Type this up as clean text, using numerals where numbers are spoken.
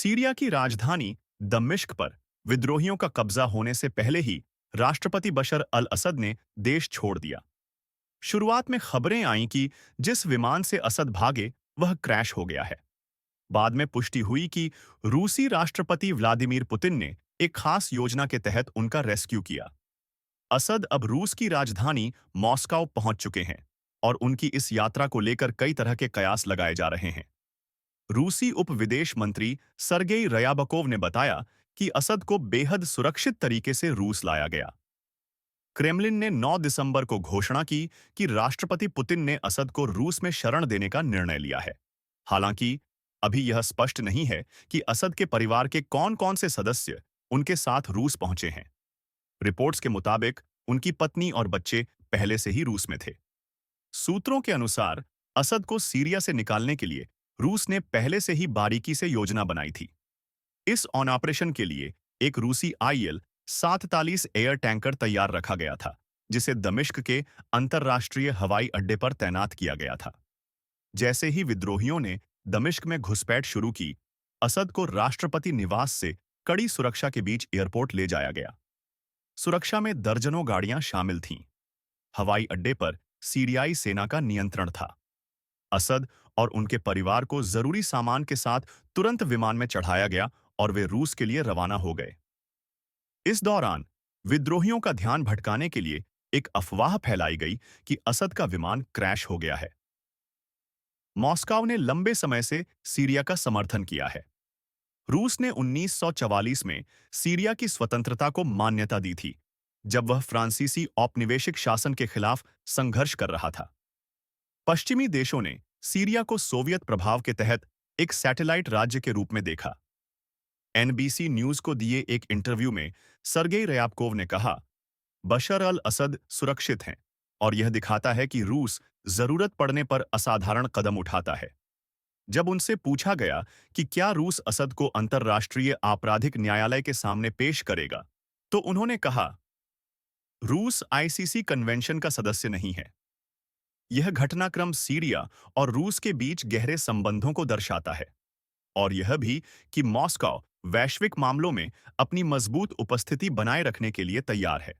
Syria की राजधानी दमिश्क पर विद्रोहियों का कब्जा होने से पहले ही राष्ट्रपति बशर अल असद ने देश छोड़ दिया। शुरुआत में खबरें आईं कि जिस विमान से असद भागे वह क्रैश हो गया है। बाद में पुष्टि हुई कि रूसी राष्ट्रपति व्लादिमीर पुतिन ने एक खास योजना के तहत उनका रेस्क्यू किया। असद अब रूस की राजधानी मॉस्को पहुंच चुके हैं और उनकी इस यात्रा को लेकर कई तरह के कयास लगाए जा रहे हैं। रूसी उप विदेश मंत्री सरगेई रयाबकोव ने बताया कि असद को बेहद सुरक्षित तरीके से रूस लाया गया। क्रेमलिन ने 9 दिसंबर को घोषणा की कि राष्ट्रपति पुतिन ने असद को रूस में शरण देने का निर्णय लिया है। हालांकि अभी यह स्पष्ट नहीं है कि असद के परिवार के कौन-कौन से सदस्य उनके साथ रूस पहुंचे हैं। रिपोर्ट्स के मुताबिक उनकी पत्नी और बच्चे पहले से ही रूस में थे। सूत्रों के अनुसार असद को सीरिया से निकालने के लिए रूस ने पहले से ही बारीकी से योजना बनाई थी। इस ऑन ऑपरेशन के लिए एक रूसी IL-47 एयर टैंकर तैयार रखा गया था, जिसे दमिश्क के अंतर्राष्ट्रीय हवाई अड्डे पर तैनात किया गया था। जैसे ही विद्रोहियों ने दमिश्क में घुसपैठ शुरू की, असद को राष्ट्रपति निवास से कड़ी सुरक्षा के बीच एयरपोर्ट ले जाया गया। सुरक्षा में दर्जनों गाड़ियां शामिल थीं। हवाई अड्डे पर सीरियाई सेना का नियंत्रण था। असद और उनके परिवार को जरूरी सामान के साथ तुरंत विमान में चढ़ाया गया और वे रूस के लिए रवाना हो गए। इस दौरान विद्रोहियों का ध्यान भटकाने के लिए एक अफवाह फैलाई गई कि असद का विमान क्रैश हो गया है। मॉस्को ने लंबे समय से सीरिया का समर्थन किया है। रूस ने 1944 में सीरिया की स्वतंत्रता को मान्यता दी थी, जब वह फ्रांसीसी औपनिवेशिक शासन के खिलाफ संघर्ष कर रहा था। पश्चिमी देशों ने सीरिया को सोवियत प्रभाव के तहत एक सैटेलाइट राज्य के रूप में देखा। NBC न्यूज को दिए एक इंटरव्यू में सरगेई रयाबकोव ने कहा, बशर अल असद सुरक्षित हैं और यह दिखाता है कि रूस जरूरत पड़ने पर असाधारण कदम उठाता है। जब उनसे पूछा गया कि क्या रूस असद को अंतर्राष्ट्रीय आपराधिक न्यायालय के सामने पेश करेगा, तो उन्होंने कहा, रूस ICC कन्वेंशन का सदस्य नहीं है। यह घटनाक्रम सीरिया और रूस के बीच गहरे संबंधों को दर्शाता है और यह भी कि मॉस्को वैश्विक मामलों में अपनी मजबूत उपस्थिति बनाए रखने के लिए तैयार है।